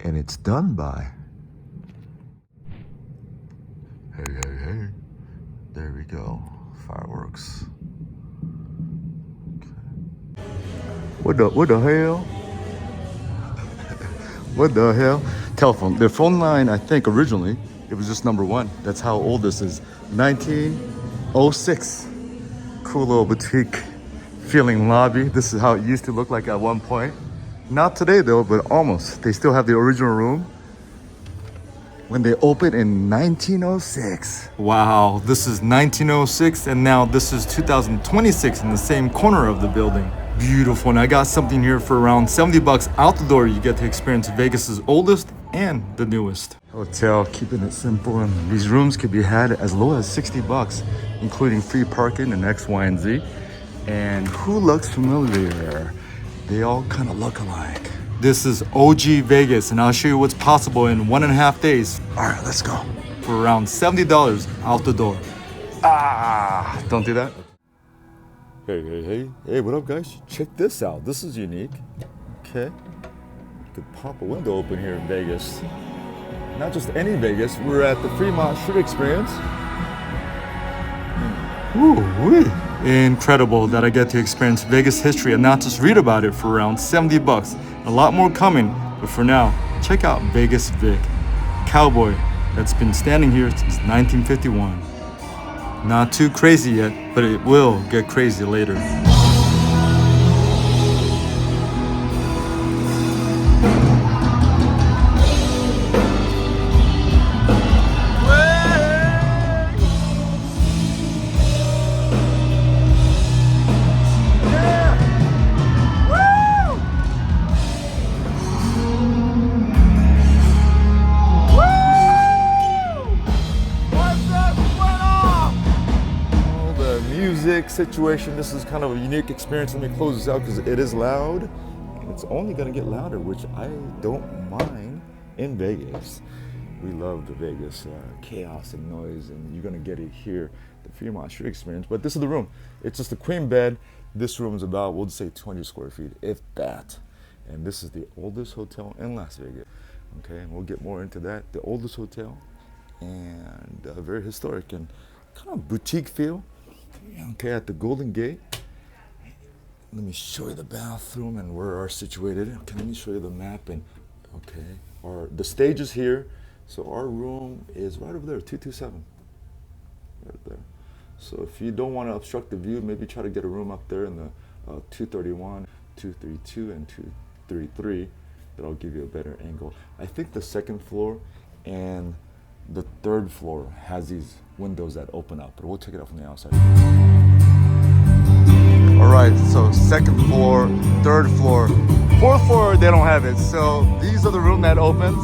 And it's done by... Hey. There we go. Fireworks. Okay. What the hell? What the hell? Telephone. The phone line, I think originally, it was just number 1. That's how old this is. 1906. Cool little boutique feeling lobby. This is how it used to look like at one point. Not today though, but almost. They still have the original room when they opened in 1906. Wow, this is 1906 and now this is 2026 in the same corner of the building. Beautiful, and I got something here for around 70 bucks out the door. You get to experience Vegas's oldest and the newest hotel, keeping it simple. And these rooms could be had as low as 60 bucks, including free parking and X, Y, and Z. And who looks familiar? They all kind of look alike. This is OG Vegas, and I'll show you what's possible in 1.5 days. All right, let's go. For around $70 out the door. Ah, don't do that. Hey, what up, guys? Check this out. This is unique. Okay. You could pop a window open here in Vegas. Not just any Vegas. We're at the Fremont Street Experience. Woo-wee. Incredible that I get to experience Vegas history and not just read about it for around 70 bucks. A lot more coming, but for now, check out Vegas Vic, cowboy that's been standing here since 1951. Not too crazy yet, but it will get crazy later. Situation. This is kind of a unique experience. Let me close this out because it is loud. And it's only going to get louder, which I don't mind in Vegas. We love the Vegas chaos and noise, and you're going to get it here, the Fremont Street Experience. But this is the room. It's just a queen bed. This room is about, we'll just say 200 square feet, if that. And this is the oldest hotel in Las Vegas. Okay, and we'll get more into that. The oldest hotel, and very historic and kind of boutique feel. Okay, at the Golden Gate. Let me show you the bathroom and where we're situated. Okay, let me show you the map. And okay, the stage is here. So our room is right over there, 227. Right there. So if you don't want to obstruct the view, maybe try to get a room up there in the 231, 232, and 233. That'll give you a better angle. I think the second floor and the third floor has these windows that open up, but we'll check it out from the outside. All right, so second floor, third floor, fourth floor, they don't have it. So these are the room that opens,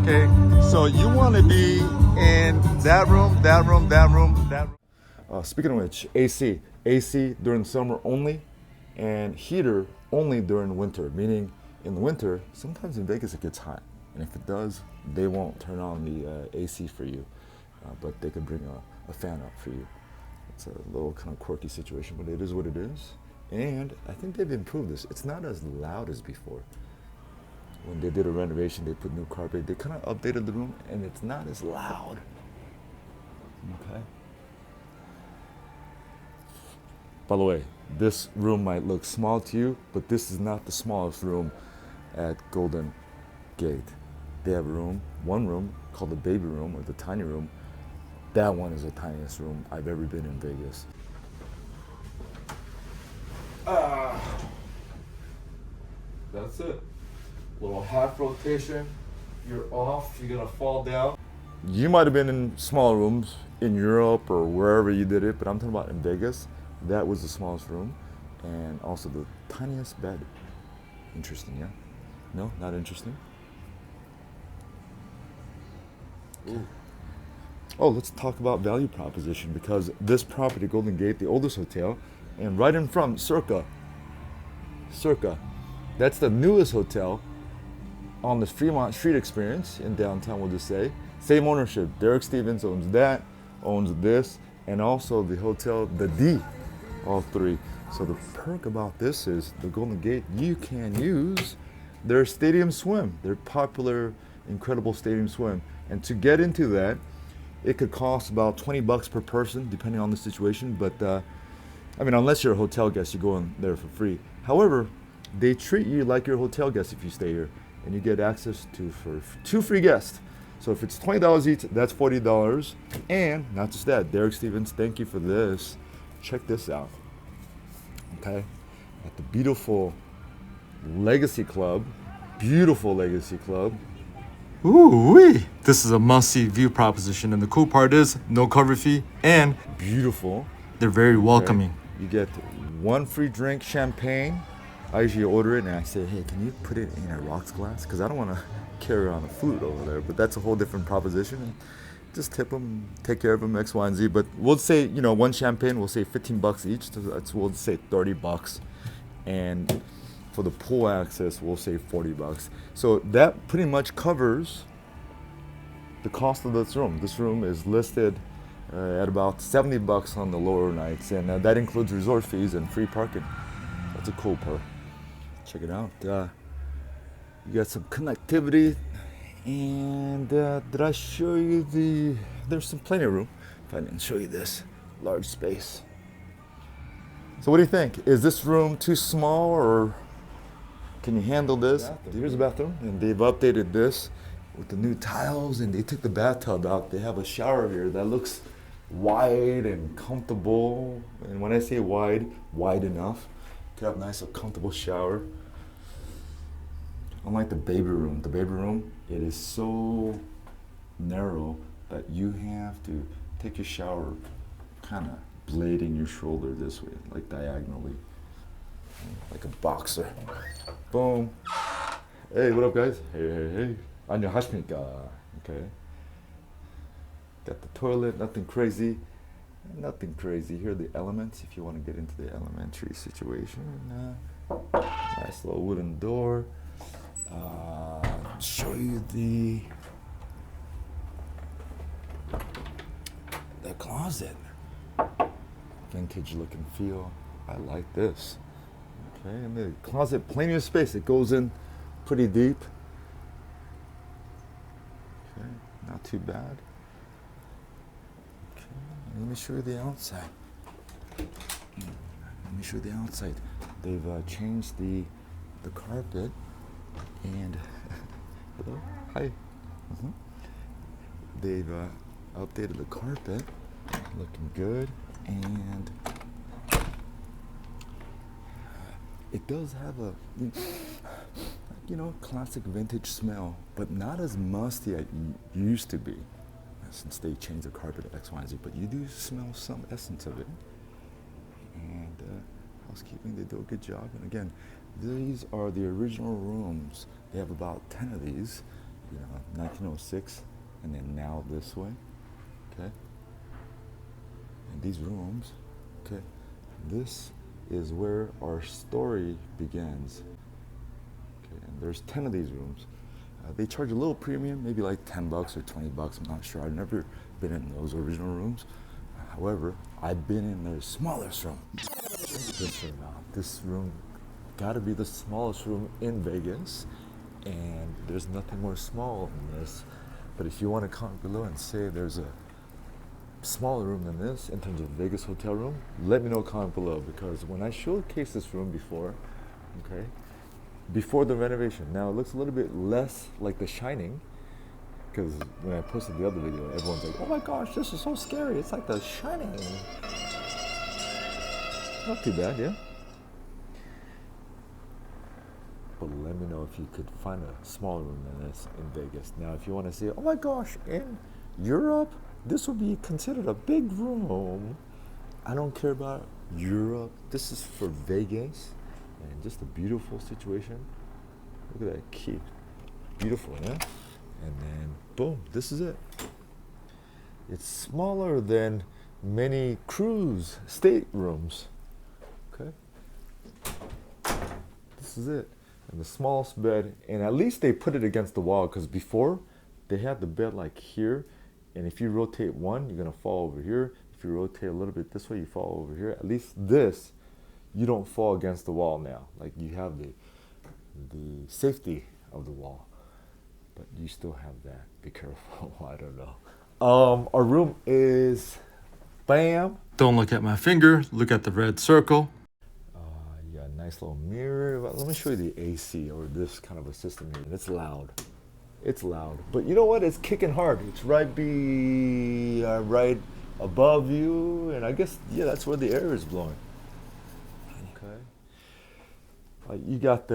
okay? So you want to be in that room, that room, that room, that room. Speaking of which, AC during summer only, and heater only during winter, meaning in the winter, sometimes in Vegas it gets hot. And if it does, they won't turn on the AC for you, but they can bring a fan up for you. It's a little kind of quirky situation, but it is what it is. And I think they've improved this. It's not as loud as before. When they did a renovation, they put new carpet. They kind of updated the room, and it's not as loud. Okay. By the way, this room might look small to you, but this is not the smallest room at Golden Gate. They have a room, one room called the baby room or the tiny room. That one is the tiniest room I've ever been in Vegas. That's it. Little half rotation. You're off. You're gonna fall down. You might have been in small rooms in Europe or wherever you did it, but I'm talking about in Vegas. That was the smallest room, and also the tiniest bed. Interesting, yeah? No, not interesting. Ooh. Oh, let's talk about value proposition, because this property, Golden Gate, the oldest hotel, and right in front, Circa. That's the newest hotel on the Fremont Street Experience in downtown, we'll just say. Same ownership. Derek Stevens owns that, owns this, and also the hotel, the D, all three. So the perk about this is the Golden Gate, you can use their stadium swim, their popular, incredible stadium swim. And to get into that, it could cost about $20 per person, depending on the situation. But I mean, unless you're a hotel guest, you go in there for free. However, they treat you like you're a hotel guest if you stay here, and you get access to for 2 free guests. So if it's $20 each, that's $40. And not just that, Derek Stevens, thank you for this. Check this out. Okay, at the beautiful Legacy Club, Ooh-wee. This is a must-see view proposition, and the cool part is no cover fee, and beautiful. they're very welcoming. Okay. You get 1 free drink, champagne. I usually order it and I say, hey, can you put it in a rocks glass? Because I don't want to carry on a flute over there. But that's a whole different proposition. And just tip them, take care of them, X, Y, and Z. But we'll say, 1 champagne, we'll say $15 each. So we'll say $30. And for the pool access, we'll say $40. So that pretty much covers the cost of this room. This room is listed at about $70 on the lower nights, and that includes resort fees and free parking. That's a cool perk. Check it out. You got some connectivity, and did I show you there's some plenty of room. If I didn't show you this, large space. So what do you think? Is this room too small, or can you handle this? Here's the bathroom, and they've updated this with the new tiles, and they took the bathtub out. They have a shower here that looks wide and comfortable. And when I say wide enough to have a nice, comfortable shower. Unlike the baby room, it is so narrow that you have to take your shower kind of blading your shoulder this way, like diagonally, like a boxer. Boom. Hey, what up, guys? Hey. 안녕하십니까. Okay. Got the toilet, nothing crazy. Here are the elements if you want to get into the elementary situation. Nice little wooden door. Show you the closet. Vintage look and feel. I like this. Okay, and the closet, plenty of space. It goes in pretty deep. Okay, not too bad. Okay, let me show you the outside. They've changed the carpet, and hello, hi. They've updated the carpet, looking good, and it does have a classic vintage smell, but not as musty as it used to be since they changed the carpet X, Y, and Z. But you do smell some essence of it. And housekeeping, they do a good job. And again, these are the original rooms. They have about 10 of these, 1906, and then now this way, okay? And these rooms, okay, this is where our story begins. Okay, and there's 10 of these rooms. They charge a little premium, maybe like $10 or $20. I'm not sure. I've never been in those original rooms. However, I've been in their smallest room. This room gotta be the smallest room in Vegas, and there's nothing more small than this. But if you want to comment below and say there's a smaller room than this in terms of Vegas hotel room, let me know, comment below, because when I showcased this room before, okay, before the renovation, now it looks a little bit less like The Shining, because when I posted the other video, everyone's like, oh my gosh, this is so scary, it's like The Shining. Not too bad, yeah? But let me know if you could find a smaller room than this in Vegas. Now, if you want to say, oh my gosh, in Europe, this would be considered a big room. I don't care about Europe. This is for Vegas, and just a beautiful situation. Look at that key. Beautiful, yeah? And then, boom, this is it. It's smaller than many cruise staterooms. Okay? This is it. And the smallest bed, and at least they put it against the wall, because before, they had the bed like here, and if you rotate one, you're gonna fall over here. If you rotate a little bit this way, you fall over here. At least this, you don't fall against the wall now. Like you have the safety of the wall. But you still have that. Be careful. I don't know. Our room is bam. Don't look at my finger, look at the red circle. You got a nice little mirror. Let me show you the AC or this kind of a system here. It's loud. It's loud. But you know what? It's kicking hard. It's right above you. And I guess, yeah, that's where the air is blowing. Okay. You got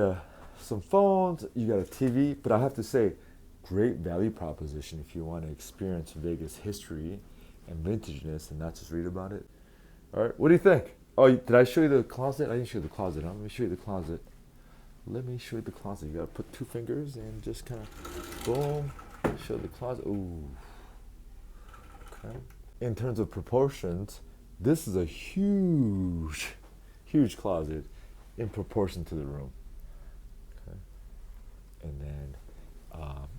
some phones. You got a TV. But I have to say, great value proposition if you want to experience Vegas history and vintageness and not just read about it. All right, what do you think? Oh, did I show you the closet? I didn't show you the closet. Let me show you the closet. Let me show you the closet. You gotta put 2 fingers and just kind of boom, show the closet. Ooh. Okay. In terms of proportions, this is a huge, huge closet in proportion to the room. Okay. And then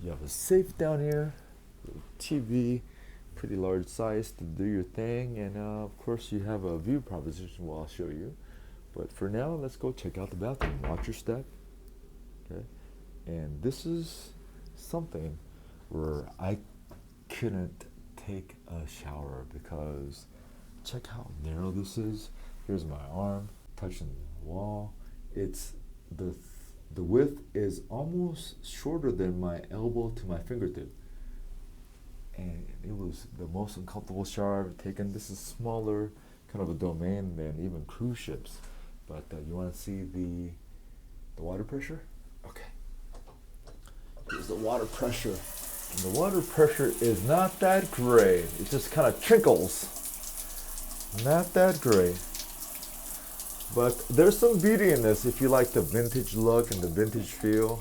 you have a safe down here, TV, pretty large size to do your thing, and of course you have a view proposition I'll show you. But for now, let's go check out the bathroom. Watch your step. Okay, and this is something where I couldn't take a shower because check how narrow this is. Here's my arm touching the wall. It's the width is almost shorter than my elbow to my fingertip. And it was the most uncomfortable shower I've taken. This is smaller kind of a domain than even cruise ships. But you want to see the water pressure? Okay. Here's the water pressure. And the water pressure is not that great. It just kind of trickles. Not that great. But there's some beauty in this if you like the vintage look and the vintage feel.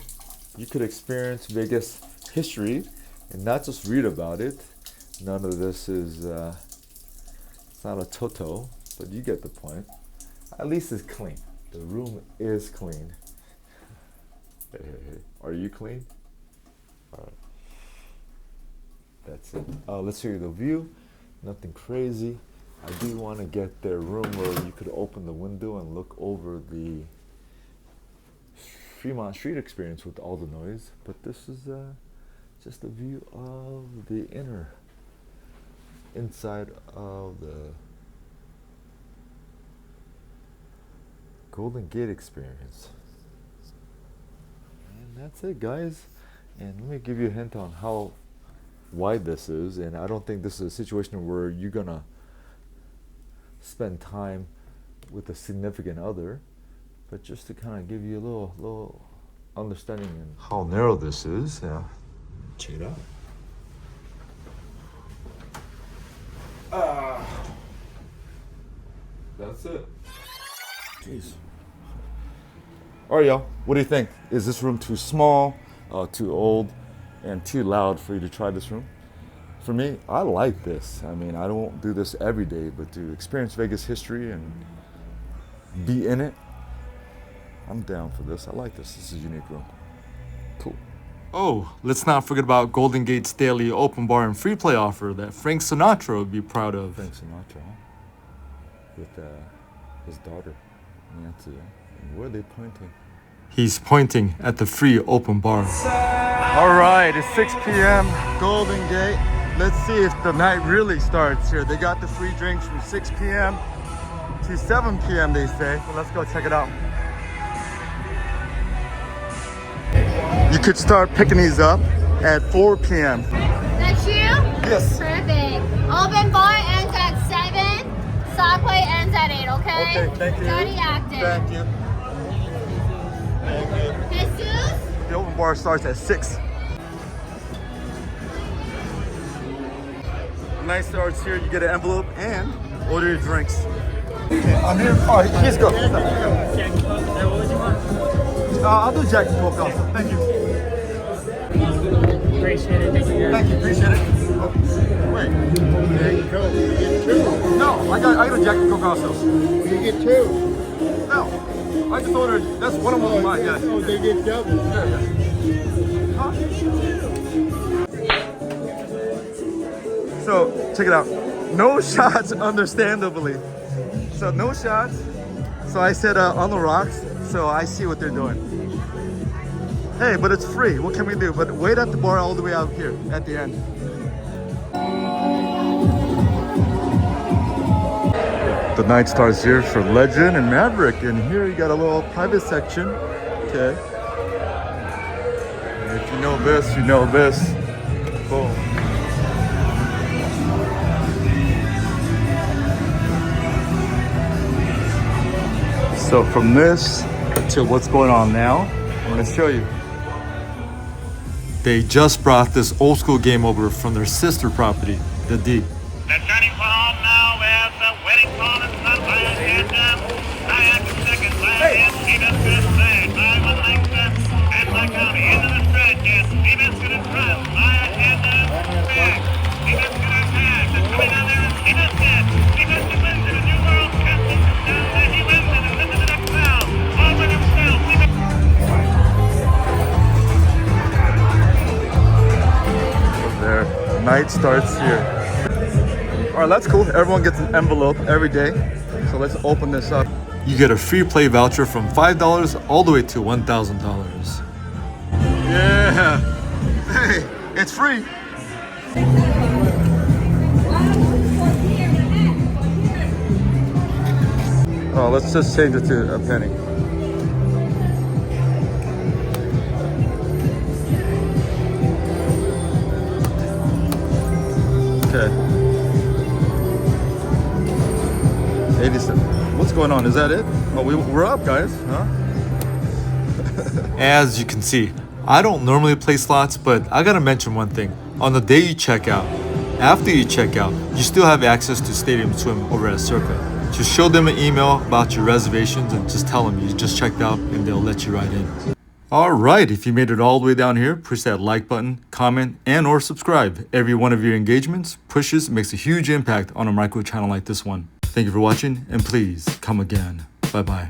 You could experience Vegas history and not just read about it. None of this is, it's not a Toto, but you get the point. At least it's clean. The room is clean. Hey. Are you clean? All right. That's it. Let's show you the view. Nothing crazy. I do want to get their room where you could open the window and look over the Fremont Street experience with all the noise. But this is just a view of the inside of the Golden Gate experience. And that's it, guys. And let me give you a hint on how wide this is. And I don't think this is a situation where you're gonna spend time with a significant other, but just to kind of give you a little understanding in how narrow this is. Yeah, check it out. That's it. Jeez. All right, y'all. What do you think? Is this room too small, too old, and too loud for you to try this room? For me, I like this. I mean, I don't do this every day, but to experience Vegas history and be in it, I'm down for this. I like this. This is a unique room. Cool. Oh, let's not forget about Golden Gate's daily open bar and free play offer that Frank Sinatra would be proud of. Frank Sinatra, huh? With his daughter, Nancy. And where are they pointing? He's pointing at the free open bar. All right, it's 6 p.m. Golden Gate. Let's see if the night really starts here. They got the free drinks from 6 p.m. to 7 p.m. they say. So let's go check it out. You could start picking these up at 4 p.m. That's you? Yes. Perfect. Open bar ends at 7. Subway ends at 8, okay? Okay, thank you. Study active. Thank you. Thank you. Jesus? The open bar starts at 6. Night starts here. You get an envelope and order your drinks. Okay, I'm here. Oh, he's good. I'll do Jack and Coke also. Thank you. Appreciate it. Thank you. Appreciate it. Oh, wait. Jack and Coke. You get 2. No, I got a Jack and Coke also. You get 2. No, I just ordered. That's one of them mine. Yeah. Oh, they get double. Yeah. Huh? So check it out. No shots, understandably. So no shots. So I said on the rocks. So I see what they're doing. Hey, but it's free. What can we do? But wait at the bar all the way out here at the end. The night starts here for Legend and Maverick, and here you got a little private section. Okay. And if you know this, you know this. Boom. So from this to what's going on now, I'm gonna show you. They just brought this old school game over from their sister property, the D. They're turning for home now with the wedding song and sun by a hand kayak and second by a hand. Steven's good play by one length and by County into the stretch. Yes, Steven's gonna trust by a hand back. Steven's gonna attack. They're coming down there and Steven's dead. Steven's wins in a new world champion. Down there he wins it and into the next round. Over himself. There, night starts here. All right, that's cool. Everyone gets an envelope every day. So let's open this up. You get a free play voucher from $5 all the way to $1,000. Yeah. Hey, it's free. Oh, let's just change it to a penny. Okay. 87. What's going on? Is that it? Oh, we're up, guys. Huh? As you can see, I don't normally play slots, but I gotta mention one thing. On the day you check out, after you check out, you still have access to Stadium Swim over at Circa. Just show them an email about your reservations and just tell them you just checked out and they'll let you right in. All right, if you made it all the way down here, push that like button, comment, and or subscribe. Every one of your engagements, pushes, makes a huge impact on a micro channel like this one. Thank you for watching, and please come again. Bye-bye.